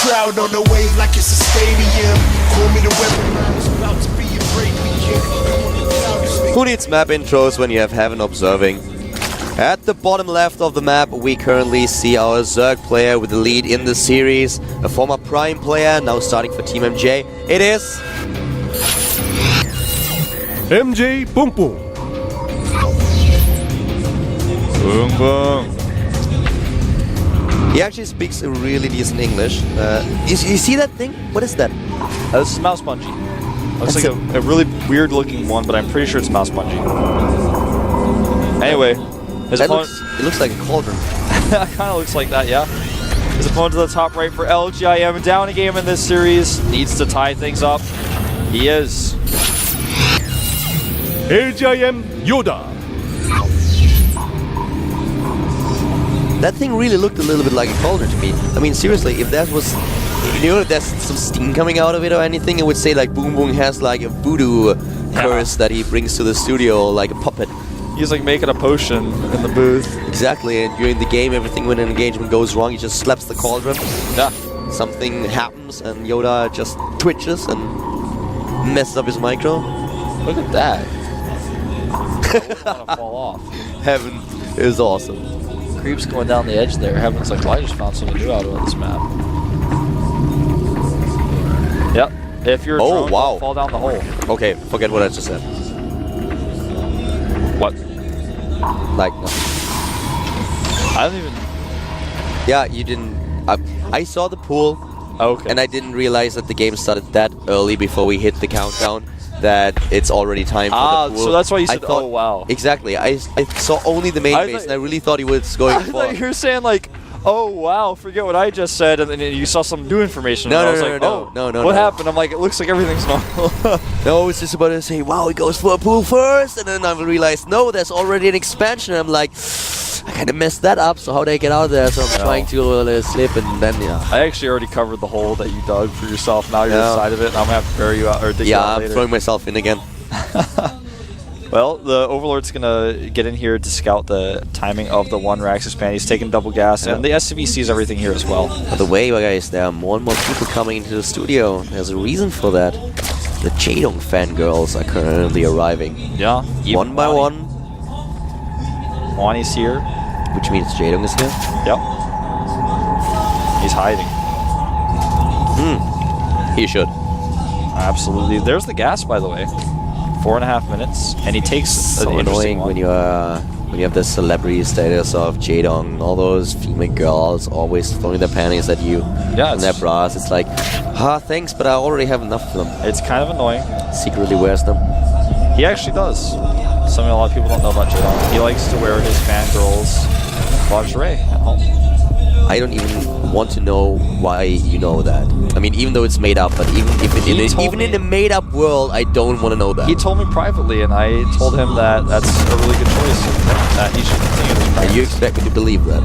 crowd on the wave like it's a stadium. Call me the weatherman, it's about to be a great weekend. Who needs map intros when you have Heaven observing? At the bottom left of the map, we currently see our Zerg player with the lead in the series. A former Prime player, now starting for Team MJ. It is... MJ BBoongBBoong. BBoongBBoong. He actually speaks a really decent English. You see that thing? What is that? This is mouse bungee. Looks like a really weird looking one, but I'm pretty sure it's mouse bungee. Anyway, his opponent... It looks like a cauldron. That kind of looks like that, yeah. His opponent to the top right for LGIM, down a game in this series. Needs to tie things up. He is. LGIM YoDa. That thing really looked a little bit like a cauldron to me. I mean, seriously, if that was... You know, if there's some steam coming out of it or anything, it would say like BBoongBBoong has like a voodoo curse that he brings to the studio, like a puppet. He's like making a potion in the booth. Exactly, and during the game, everything when an engagement goes wrong, he just slaps the cauldron. Yeah. Something happens and YoDa just twitches and messes up his micro. Look at that. I wouldn't want to fall off. Heaven is awesome. Creeps going down the edge there. Heaven's like, well, I just found something new out of this map. Yep. If you're a drone, wow. don't fall down the hole. Okay, forget what I just said. What? Like, no. I don't even... Yeah, you didn't... I saw the pool, okay. and I didn't realize that the game started that early before we hit the countdown, that it's already time for the pool. So that's why you said, thought, oh, wow. Exactly. I saw only the main base, and I really thought he was going I thought you were saying, like, oh, wow, forget what I just said, and then you saw some new information. No, and I was no, like, no, oh, no, what happened? I'm like, it looks like everything's normal. No, it's just about to say, wow, he goes for a pool first, and then I realized, no, there's already an expansion. I'm like, I kind of messed that up, so how do I get out of there? So I'm trying to slip, and then, yeah. I actually already covered the hole that you dug for yourself. Now you're inside of it, and I'm going to have to bury you out, or dig you out later. I'm throwing myself in again. Well, the Overlord's going to get in here to scout the timing of the one Rax expand. He's taking double gas, and the SCV sees everything here as well. By the way, guys, there are more and more people coming into the studio. There's a reason for that. The Jadong fangirls are currently arriving. Yeah. One by one. Wani's here. Which means Jadong is here? Yep. He's hiding. He should. Absolutely. There's the gas, by the way. 4.5 minutes, and he takes so an annoying one. when you have the celebrity status of Jadong. All those female girls always throwing their panties at you and their bras. It's like, thanks, but I already have enough of them. It's kind of annoying. Secretly wears them. He actually does. Something a lot of people don't know about Jadong. He likes to wear his fangirls lingerie at home. I don't even want to know why you know that. I mean, even though it's made up, but even in a made-up world, I don't want to know that. He told me privately, and I told him that that's a really good choice, that he should continue this practice. And you expect me to believe that?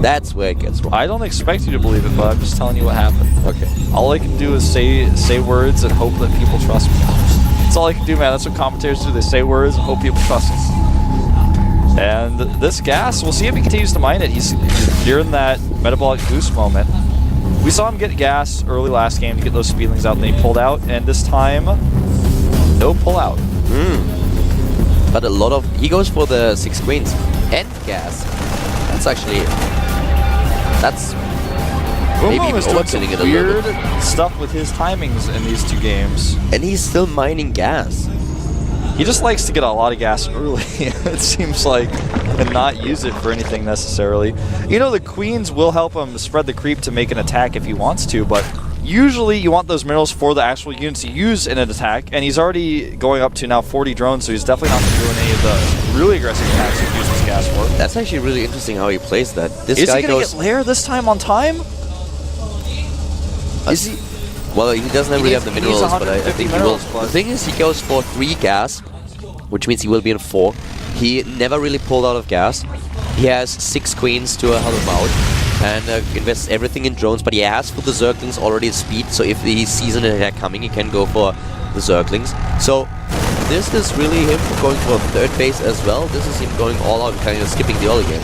That's where it gets wrong. I don't expect you to believe it, but I'm just telling you what happened. Okay. All I can do is say words and hope that people trust me. That's all I can do, man. That's what commentators do. They say words and hope people trust us. And this gas, we'll see if he continues to mine it. He's during that metabolic boost moment. We saw him get gas early last game to get those feelings out, and then he pulled out. And this time, no pull out. But he goes for the 6 queens and gas. That's actually, maybe even overkilling it a little bit. Weird stuff with his timings in these 2 games. And he's still mining gas. He just likes to get a lot of gas early, it seems like, and not use it for anything necessarily. You know, the queens will help him spread the creep to make an attack if he wants to, but usually you want those minerals for the actual units to use in an attack, and he's already going up to now 40 drones, so he's definitely not doing any of the really aggressive attacks he uses gas for. That's actually really interesting how he plays that. This Is guy he going to get Lair this time on time? Is he? Well, he doesn't really have the minerals, but I think he will. The thing is, he goes for 3 gas, which means he will be in 4. He never really pulled out of gas. He has 6 queens to help him out, and invests everything in drones, but he has for the Zerglings already speed, so if he sees an attack coming, he can go for the Zerglings. So this is really him going for a 3rd base as well. This is him going all out, kind of skipping the early game.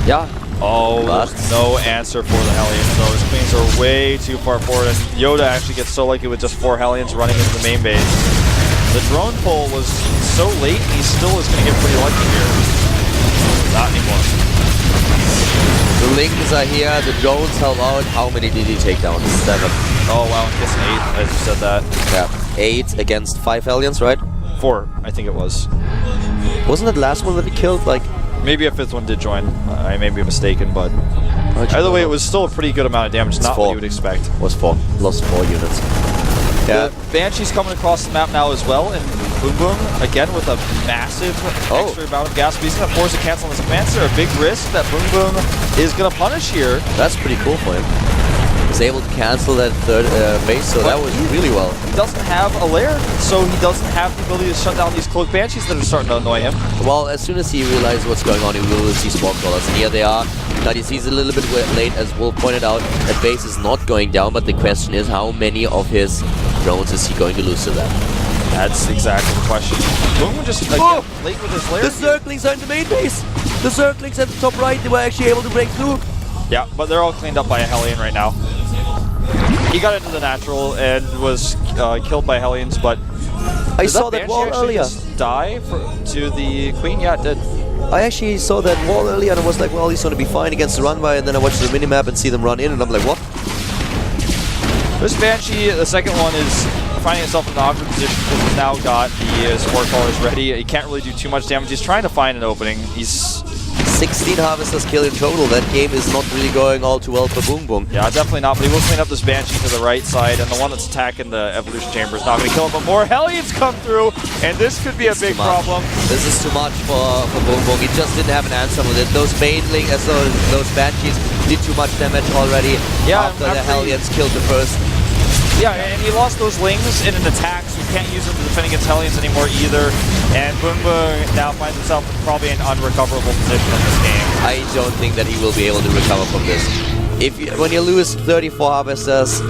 Yeah, Oh, But no answer for the Hellions, though. His queens are way too far forward, and YoDa actually gets so lucky with just 4 Hellions running into the main base. The drone pull was so late, he still is going to get pretty lucky here. Not anymore. the Lings are here, the drones help out. How many did he take down? 7. Oh, wow, I guess 8, as you said that. Yeah, 8 against 5 Hellions, right? 4, I think it was. Wasn't it the last one that he killed? Like, Maybe a 5th one did join. I may be mistaken, but either way, it was still a pretty good amount of damage. Not 4. what you would expect. Was 4. Lost 4 units. Yeah. The Banshee's coming across the map now as well, and BBoongBBoong, again with a massive extra amount of gas. But he's going to force a cancel on his Commander. A big risk that BBoongBBoong is going to punish here. That's pretty cool for him. Was able to cancel that 3rd base, so that was really well. He doesn't have a lair, so he doesn't have the ability to shut down these cloaked Banshees that are starting to annoy him. Well, as soon as he realizes what's going on, he will see Spawn Crawlers, and here they are. Now he sees a little bit late, as Wolf pointed out. That base is not going down, but the question is how many of his drones is he going to lose to that? That's exactly the question. BBoongBBoong just again, late with his lair. The Zerglings are in the main base! The Zerglings at the top right, they were actually able to break through. Yeah, but they're all cleaned up by a Hellion right now. He got into the natural and was killed by Hellions, but I saw that wall earlier. Just die to the Queen? Yeah, it did. I actually saw that wall earlier and I was like, well, he's going to be fine against the runway, and then I watched the minimap and see them run in and I'm like, what? This Banshee, the second one, is finding himself in an awkward position because he's now got the support callers ready. He can't really do too much damage. He's trying to find an opening. He's 16 Harvesters kill in total. That game is not really going all too well for BoongBoong. Yeah, definitely not, but he will clean up this Banshee to the right side, and the one that's attacking the Evolution Chamber is not going to kill him, but more Hellions come through, and this could be a big problem. This is too much for BoongBoong. He just didn't have an answer with it. Those those Banshees did too much damage already after the Hellions killed the first. Yeah, and he lost those Lings in an attack, so he can't use them to defend against Hellions anymore either. And BoongBoong now finds himself in probably an unrecoverable position in this game. I don't think that he will be able to recover from this. When you lose 34 Harvesters,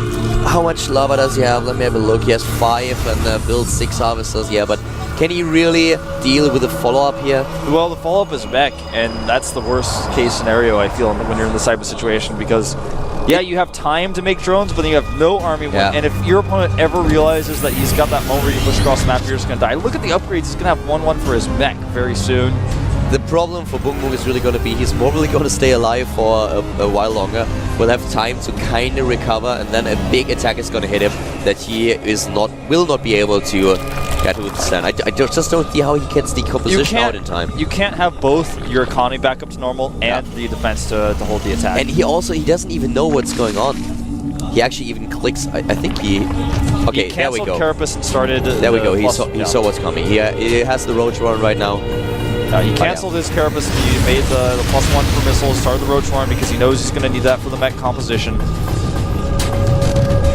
how much lava does he have? Let me have a look. He has 5 and builds 6 Harvesters, yeah, but can he really deal with the follow-up here? Well, the follow-up is mech, and that's the worst case scenario, I feel, when you're in this type of situation, because yeah, you have time to make drones, but then you have no army. Yeah. And if your opponent ever realizes that he's got that moment where you push across the map, you're just going to die. Look at the upgrades. He's going to have 1-1 for his mech very soon. The problem for BoongBoong is really going to be he's probably going to stay alive for a while longer. Will have time to kind of recover, and then a big attack is going to hit him that he will not be able to get to withstand. I just don't see how he gets the composition out in time. You can't have both your economy back up to normal and the defense to hold the attack. And he doesn't even know what's going on. He actually even clicks. I think he. Okay, he there we go. Carapace and started. There we go. He saw what's coming. He has the Roach Warren right now. He cancelled his Carapace and he made the +1 for missiles, started the Roach Warren because he knows he's going to need that for the mech composition.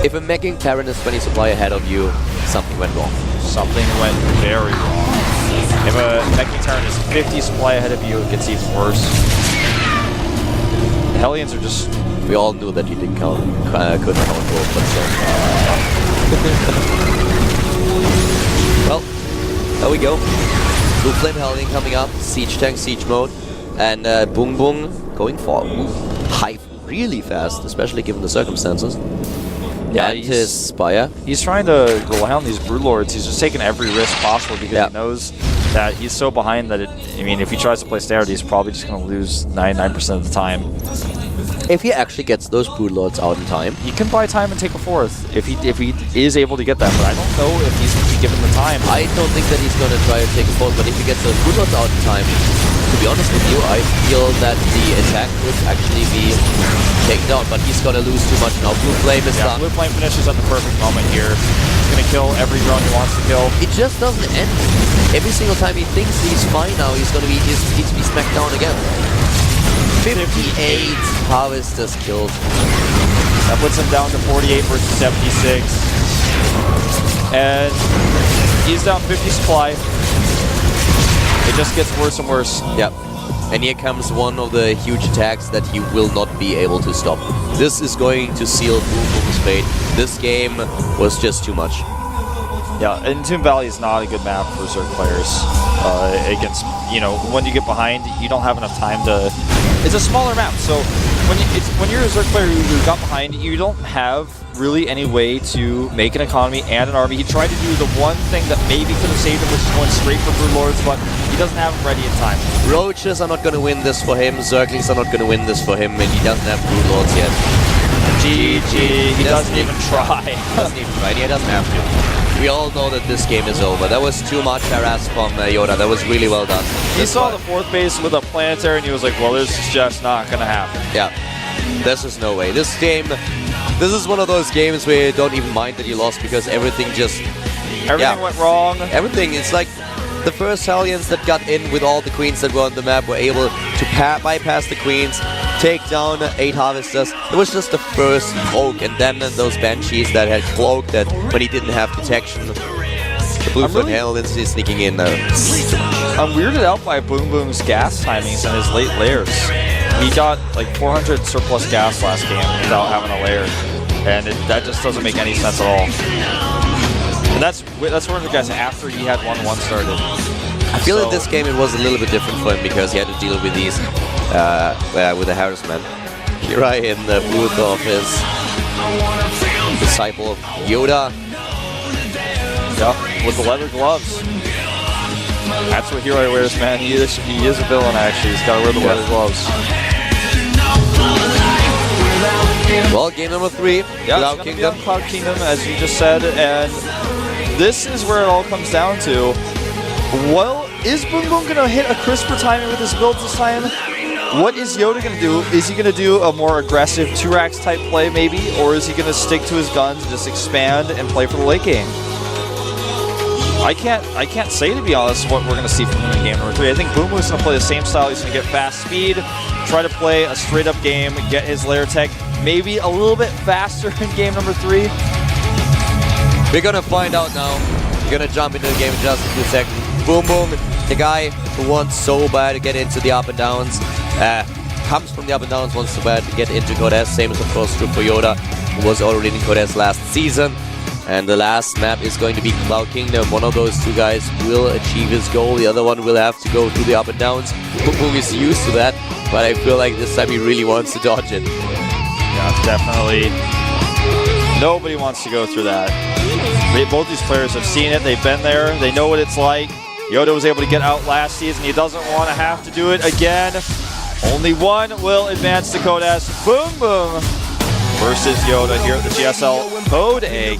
If a meching Terran is 20 supply ahead of you, something went wrong. Something went very wrong. If a meching Terran is 50 supply ahead of you, it gets even worse. The Hellions are just... We all knew that he didn't couldn't count both, but still. Well, there we go. Blue Flame Hellion coming up, Siege Tank, Siege Mode, and BoongBoong going for Hive really fast, especially given the circumstances. Yeah, and his Spire. He's trying to rely on these Broodlords. He's just taking every risk possible because he knows that he's so behind that if he tries to play standard, he's probably just going to lose 99% of the time. If he actually gets those Broodlords out in time, he can buy time and take a 4th if he is able to get that. But I don't know if he's going to be given the time. I don't think that he's going to try to take a 4th, but if he gets those Broodlords out in time, to be honest with you, I feel that the attack could actually be taken down, but he's going to lose too much now. Blue Flame is done. Blue Flame finishes at the perfect moment here. He's going to kill every drone he wants to kill. It just doesn't end. Every single time he thinks he's fine now, he's going to be smacked down again. 58 Harvesters killed. That puts him down to 48 versus 76. And he's down 50 supply. It just gets worse and worse. Yep. And here comes one of the huge attacks that he will not be able to stop. This is going to seal BoongBoong's fate. This game was just too much. Yeah, and Tomb Valley is not a good map for Zerg players. Against, you know, when you get behind, you don't have enough time to... It's a smaller map, so when you're a Zerg player who got behind, you don't have really any way to make an economy and an army. He tried to do the one thing that maybe could have saved him, which is going straight for Brood Lords, but he doesn't have it ready in time. Roaches are not going to win this for him, Zerglings are not going to win this for him, and he doesn't have Brood Lords yet. GG, he doesn't even try. He doesn't even try, he doesn't have to. We all know that this game is over. That was too much harass from YoDa. That was really well done. He saw the 4th base with a planetary and he was like, well, this is just not going to happen. Yeah, this is no way. This game, this is one of those games where you don't even mind that you lost because everything just... Everything went wrong. Everything. It's like the first Hellions that got in with all the queens that were on the map were able to bypass the queens, take down 8 harvesters. It was just the first poke, and then those banshees that had cloaked that when he didn't have detection. The blue foot Hellions is sneaking in. I'm weirded out by BoongBoong's gas timings and his late layers. He got like 400 surplus gas last game without having a layer, and that just doesn't make any sense at all. And that's 400 gas after he had 1-1 started. I feel in this game it was a little bit different for him because he had to deal with these, with the harassment. Kira in the booth of his disciple YoDa. Yep, with the leather gloves. That's what Hero wears, man. He is a villain, actually. He's got to wear the leather gloves. Well, game number 3, Cloud Kingdom. Cloud Kingdom, as you just said, and this is where it all comes down to. Well, is BoongBoong going to hit a crisper timing with his builds this time? What is YoDa going to do? Is he going to do a more aggressive 2-racks type play, maybe? Or is he going to stick to his guns and just expand and play for the late game? I can't say, to be honest, what we're going to see from him in game number 3. I think BoongBoong's going to play the same style. He's going to get fast speed, try to play a straight-up game, get his lair tech maybe a little bit faster in game number 3. We're going to find out now. We're going to jump into the game in just a few seconds. BoongBoong, the guy who wants so bad to get into the up and downs, comes from the up and downs, wants so bad to get into Codes. Same as, of course, true for YoDa, who was already in Codes last season. And the last map is going to be Cloud Kingdom. One of those two guys will achieve his goal. The other one will have to go through the up and downs. BoongBoong is used to that, but I feel like this time he really wants to dodge it. Yeah, definitely. Nobody wants to go through that. Both these players have seen it. They've been there. They know what it's like. YoDa was able to get out last season. He doesn't want to have to do it again. Only one will advance to Codes. BoongBoong versus YoDa here at the GSL Code A.